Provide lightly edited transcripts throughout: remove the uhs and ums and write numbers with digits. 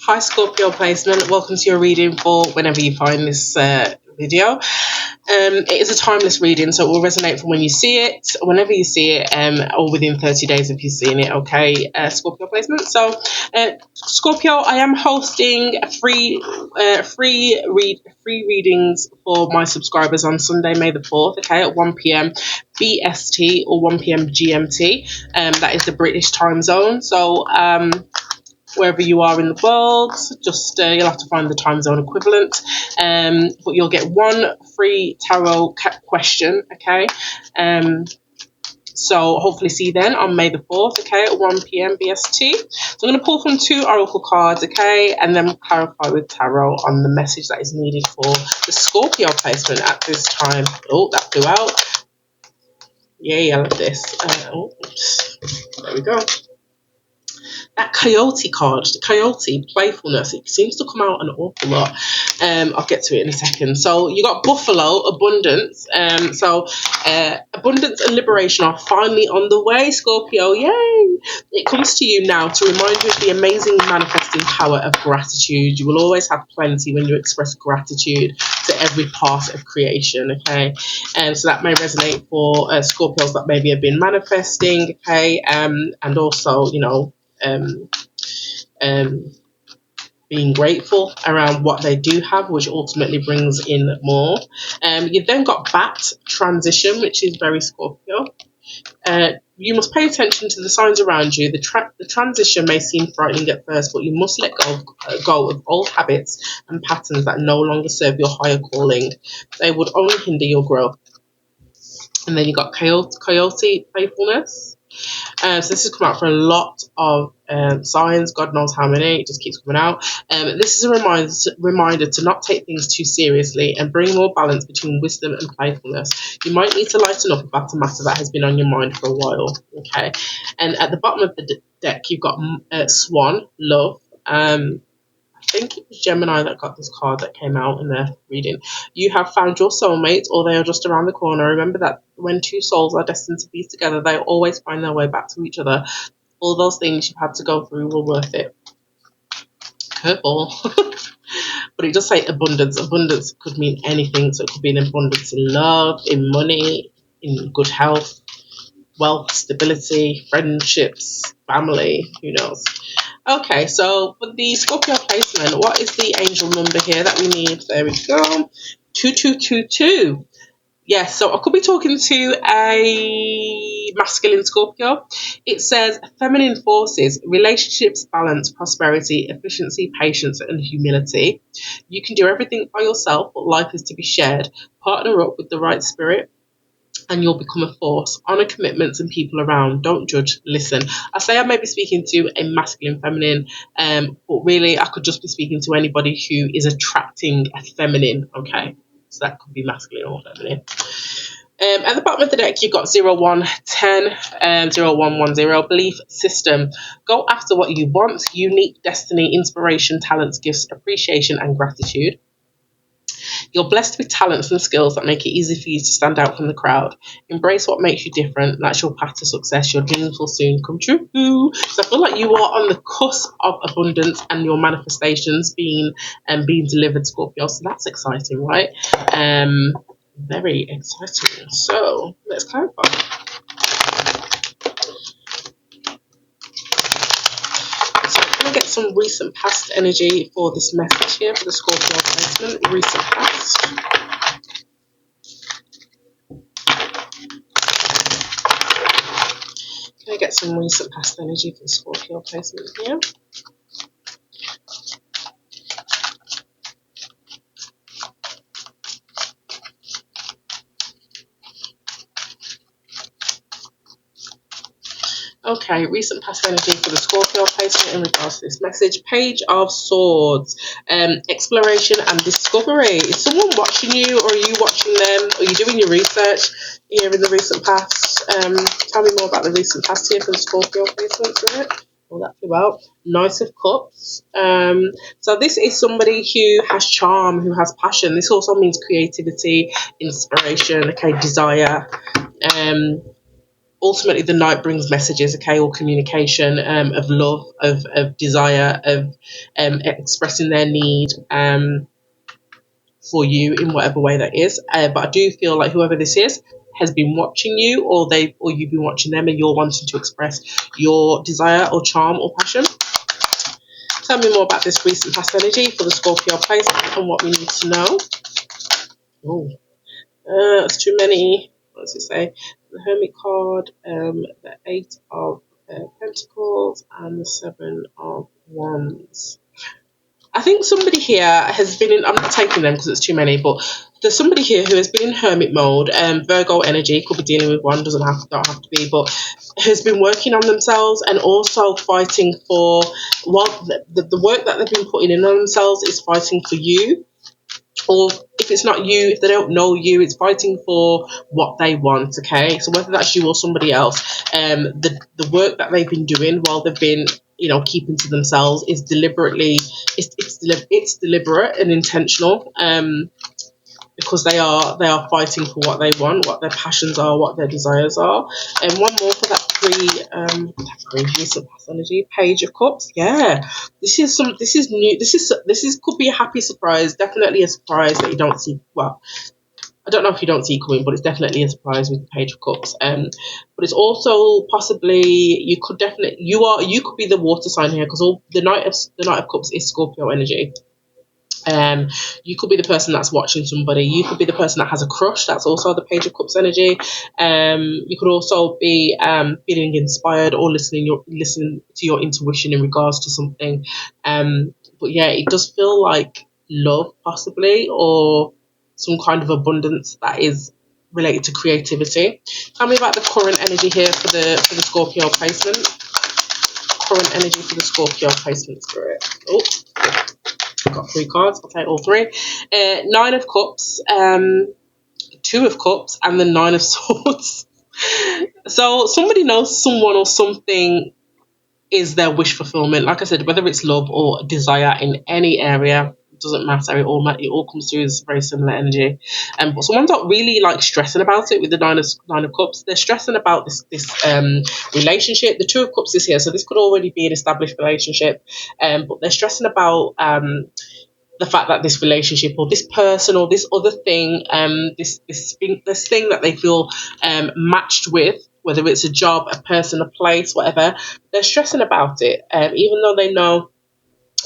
Hi Scorpio placement, welcome to your reading for whenever you find this video. It is a timeless reading, so it will resonate from when you see it, whenever you see it, or within 30 days if you've seen it, okay, Scorpio placement. So, Scorpio, I am hosting free readings for my subscribers on Sunday, May the 4th, okay, at 1 p.m. BST or 1 p.m. GMT. That is the British time zone. So, wherever you are in the world, just you'll have to find the time zone equivalent, but you'll get one free tarot question, okay. So hopefully see you then on May the 4th, okay, at 1 p.m. BST. So I'm going to pull from 2 oracle cards, okay, and then clarify with tarot on the message that is needed for the Scorpio placement at this time. Oh, that flew out. Yay, I love this. There we go. That coyote card, the coyote playfulness, it seems to come out an awful lot. I'll get to it in a second. So you got buffalo, abundance. Abundance and liberation are finally on the way, Scorpio. Yay! It comes to you now to remind you of the amazing manifesting power of gratitude. You will always have plenty when you express gratitude to every part of creation, okay? So that may resonate for Scorpios that maybe have been manifesting, okay? And also, you know, being grateful around what they do have, which ultimately brings in more. You've then got bat transition, which is very Scorpio. You must pay attention to the signs around you. The transition may seem frightening at first, but you must let go of old habits and patterns that no longer serve your higher calling. They would only hinder your growth. And then you got coyote playfulness. So this has come out for a lot of signs. God knows how many. It just keeps coming out. This is a reminder to not take things too seriously and bring more balance between wisdom and playfulness. You might need to lighten up about a matter that has been on your mind for a while. Okay. And at the bottom of the deck, you've got Swan, love. I think it was Gemini that got this card that came out in their reading. You have found your soulmate, or they are just around the corner. Remember that when two souls are destined to be together, they always find their way back to each other. All those things you've had to go through were worth it. Curveball. But it does say abundance. Abundance could mean anything. So it could be an abundance in love, in money, in good health, wealth, stability, friendships, family, who knows. Okay, so for the Scorpio placement, what is the angel number here that we need? There we go. 2222. Yes, so I could be talking to a masculine Scorpio. It says feminine forces, relationships, balance, prosperity, efficiency, patience, and humility. You can do everything by yourself, but life is to be shared. Partner up with the right spirit, and you'll become a force. Honor commitments and people around. Don't judge, listen. I say I may be speaking to a masculine, feminine, but really I could just be speaking to anybody who is attracting a feminine, okay? So that could be masculine or feminine. At the bottom of the deck, you've got 0110 and 0110, belief system. Go after what you want, unique destiny, inspiration, talents, gifts, appreciation, and gratitude. You're blessed with talents and skills that make it easy for you to stand out from the crowd. Embrace what makes you different. That's your path to success. Your dreams will soon come true. So I feel like you are on the cusp of abundance and your manifestations being delivered, Scorpio. So that's exciting, right? Very exciting. So let's clarify. So I'm going to get some recent past energy for this message here for the Scorpio placement. Recent past. Can I get some recent past energy for the Scorpio placement here? Okay, recent past energy for the Scorpio placement in regards to this message. Page of Swords. Exploration and discovery. Is someone watching you, or are you watching them? Are you doing your research here in the recent past? Tell me more about the recent past here for the Scorpio placement, isn't it? Well, that's about Knight of Cups. So this is somebody who has charm, who has passion. This also means creativity, inspiration, okay, desire. ultimately the Knight brings messages, okay, or communication, of love, of desire, of expressing their need, for you in whatever way that is. But I do feel like whoever this is has been watching you, or you've been watching them, and you're wanting to express your desire or charm or passion. Tell me more about this recent past energy for the Scorpio placement and what we need to know. Oh, it's too many. What does it say? The Hermit card, the Eight of Pentacles, and the Seven of Wands. I think somebody here has been in, I'm not taking them because it's too many, but there's somebody here who has been in hermit mode, Virgo energy, could be dealing with one, don't have to be, but has been working on themselves and also fighting for, well, the work that they've been putting in on themselves is fighting for you. Or if it's not you, if they don't know you, it's fighting for what they want, okay? So whether that's you or somebody else, the work that they've been doing while they've been, keeping to themselves is deliberately, it's deliberate and intentional, because they are fighting for what they want, what their passions are, what their desires are. And one more for that recent past energy, Page of Cups. Yeah, this is new. This is could be a happy surprise. Definitely a surprise that you don't see. Well, I don't know if you don't see coming, but it's definitely a surprise with the Page of Cups. But it's also possibly you could be the water sign here, because all the Knight of Cups is Scorpio energy. You could be the person that's watching somebody. You could be the person that has a crush. That's also the Page of Cups energy. You could also be feeling inspired or listening to your intuition in regards to something. But yeah, it does feel like love, possibly, or some kind of abundance that is related to creativity. Tell me about the current energy here for the Scorpio placement. Current energy for the Scorpio placement, spirit. Oh, got 3 cards. I'll take all 3. 9 of Cups, 2 of Cups, and the 9 of Swords. So somebody knows someone or something is their wish fulfillment. Like I said, whether it's love or desire in any area, it doesn't matter. It all comes through as very similar energy. But someone's not really like stressing about it with the nine of Cups. They're stressing about this relationship. The 2 of Cups is here, so this could already be an established relationship. But they're stressing about the fact that this relationship or this person or this other thing, this thing that they feel matched with, whether it's a job, a person, a place, whatever, they're stressing about it. Even though they know,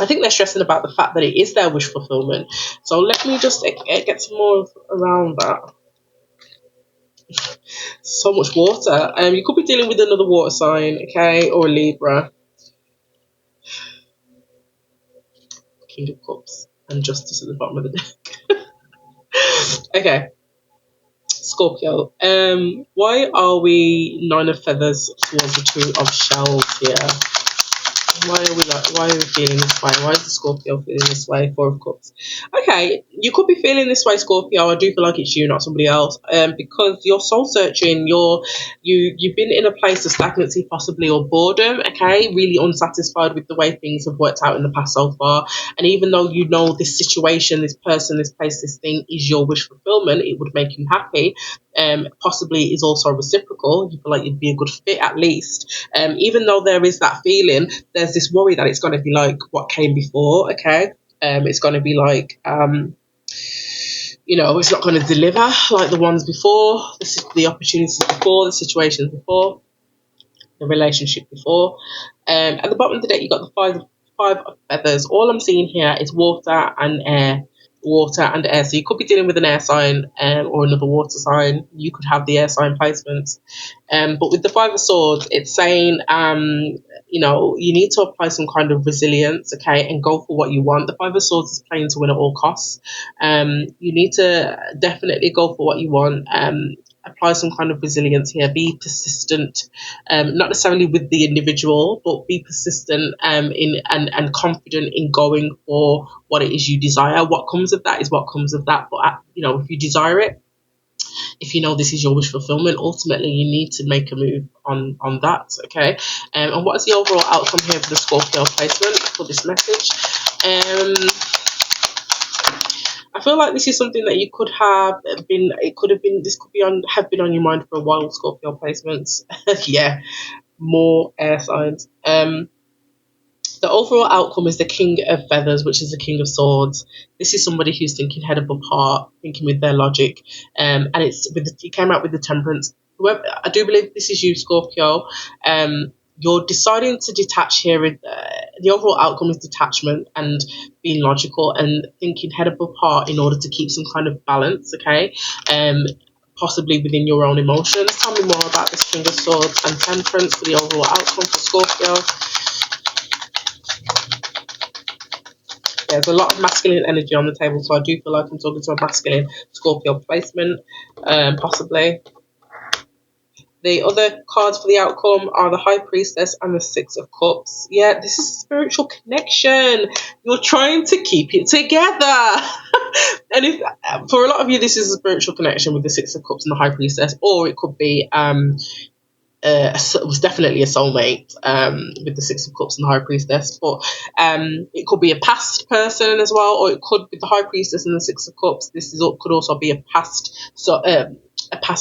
I think they're stressing about the fact that it is their wish fulfillment. So let me just get some more around that. So much water. You could be dealing with another water sign, okay, or a Libra. King of Cups and Justice at the bottom of the deck. Okay. Scorpio, why are we 9 of Feathers towards the 2 of Shells here? Why are we feeling this way? Why is the Scorpio feeling this way? 4 of Cups. Okay, you could be feeling this way, Scorpio. I do feel like it's you, not somebody else. Because you're soul searching, you've been in a place of stagnancy, possibly, or boredom, okay, really unsatisfied with the way things have worked out in the past so far. And even though you know this situation, this person, this place, this thing is your wish fulfillment, it would make you happy. Possibly is also reciprocal. You feel like you'd be a good fit at least. Even though there is that feeling, there's this worry that it's going to be like what came before, okay? It's going to be like, it's not going to deliver like the ones before, the opportunities before, the situations before, the relationship before. At the bottom of the deck, you got the five of Feathers. All I'm seeing here is water and air. Water and air. So you could be dealing with an air sign or another water sign. You could have the air sign placements. But with the 5 of Swords, it's saying, you need to apply some kind of resilience, okay, and go for what you want. The 5 of Swords is playing to win at all costs. You need to definitely go for what you want. Apply some kind of resilience here. Be persistent, not necessarily with the individual, but be persistent and confident in going for what it is you desire. What comes of that is what comes of that. But if you desire it, if you know this is your wish fulfillment, ultimately you need to make a move on that. Okay. And what is the overall outcome here for the Scorpio placement for this message? I feel like this is something that you could have been. It could have been. This could be on have been on your mind for a while. Scorpio placements. Yeah, more air signs. The overall outcome is the King of Feathers, which is the King of Swords. This is somebody who's thinking head above heart, thinking with their logic, and it came out with the Temperance. Whoever, I do believe this is you, Scorpio. You're deciding to detach here. The overall outcome is detachment and being logical and thinking head above heart in order to keep some kind of balance. Okay, possibly within your own emotions. Tell me more about this King of Swords and Temperance for the overall outcome for Scorpio. There's a lot of masculine energy on the table, so I do feel like I'm talking to a masculine Scorpio placement, possibly. The other cards for the outcome are the High Priestess and the Six of Cups. Yeah, this is a spiritual connection. You're trying to keep it together. And if for a lot of you, this is a spiritual connection with the Six of Cups and the High Priestess, or it could be it was definitely a soulmate with the Six of Cups and the High Priestess, but it could be a past person as well, or it could be the High Priestess and the Six of Cups. Could also be a past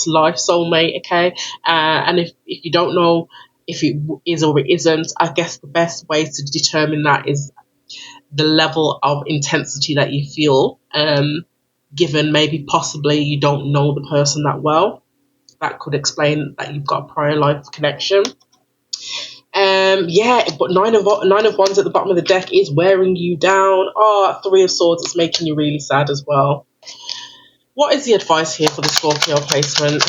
life soulmate. Okay, and if you don't know if it is or it isn't, I guess the best way to determine that is the level of intensity that you feel. Given maybe possibly you don't know the person that well, that could explain that you've got a prior life connection. Yeah, but nine of wands at the bottom of the deck is wearing you down. Oh, Three of Swords is making you really sad as well. What is the advice here for the Scorpio placement?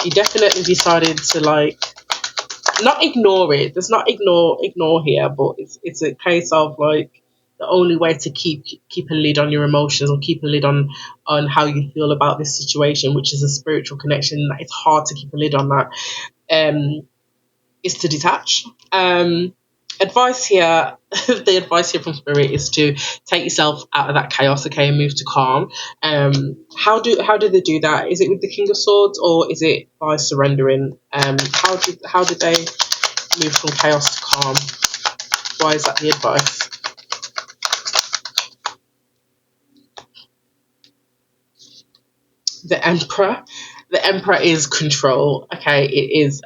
You definitely decided to not ignore it. There's not ignore here, but it's a case of like the only way to keep a lid on your emotions or keep a lid on how you feel about this situation, which is a spiritual connection. It's hard to keep a lid on that. Is to detach. Advice here, the advice here from Spirit is to take yourself out of that chaos, okay, and move to calm. How do they do that? Is it with the King of Swords or is it by surrendering? How did they move from chaos to calm? Why is that the advice? The Emperor. The Emperor is control. Okay, it is.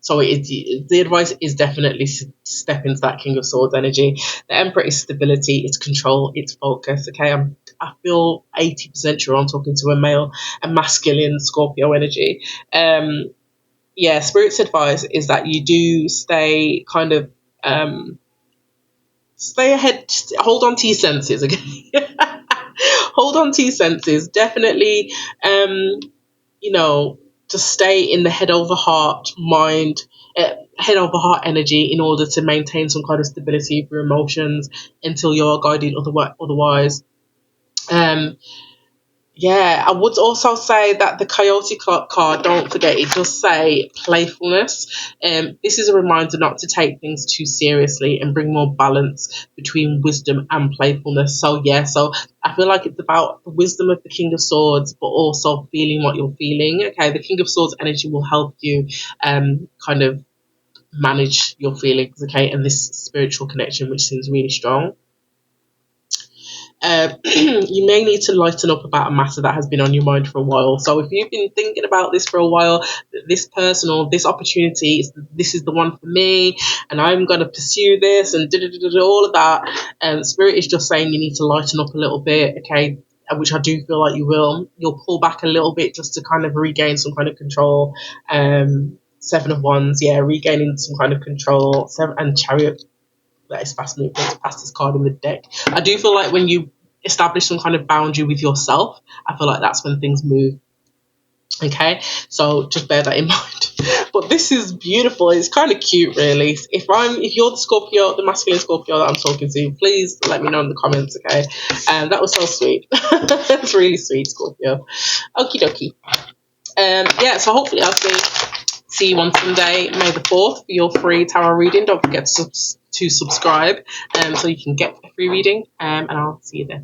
So the advice is definitely step into that King of Swords energy. The Emperor is stability, it's control, it's focus. Okay, I feel 80% sure I'm talking to a masculine Scorpio energy. Yeah, Spirit's advice is that you do stay kind of stay ahead, hold on to your senses. Okay, hold on to your senses. Definitely, to stay in the head over heart head over heart energy in order to maintain some kind of stability of your emotions until you're guided otherwise. Yeah, I would also say that the Coyote card, don't forget, it does say playfulness. This is a reminder not to take things too seriously and bring more balance between wisdom and playfulness. So, yeah, so I feel like it's about the wisdom of the King of Swords, but also feeling what you're feeling. Okay, the King of Swords energy will help you kind of manage your feelings, okay, and this spiritual connection, which seems really strong. You may need to lighten up about a matter that has been on your mind for a while. So if you've been thinking about this for a while, this person or this opportunity, this is the one for me, and I'm going to pursue this and all of that. Spirit is just saying you need to lighten up a little bit, okay? Which I do feel like you will. You'll pull back a little bit just to kind of regain some kind of control. Seven of Wands, yeah, regaining some kind of control. And Chariot, that is fast moving, fastest card in the deck. I do feel like when you establish some kind of boundary with yourself, I feel like that's when things move. Okay, so just bear that in mind. But this is beautiful. It's kind of cute, really. If you're the Scorpio, the masculine Scorpio that I'm talking to, please let me know in the comments. Okay, that was so sweet. That's really sweet, Scorpio. Okie dokie. Yeah. So hopefully I'll see you on Sunday, May the 4th, for your free tarot reading. Don't forget to subscribe so you can get a free reading, and I'll see you then.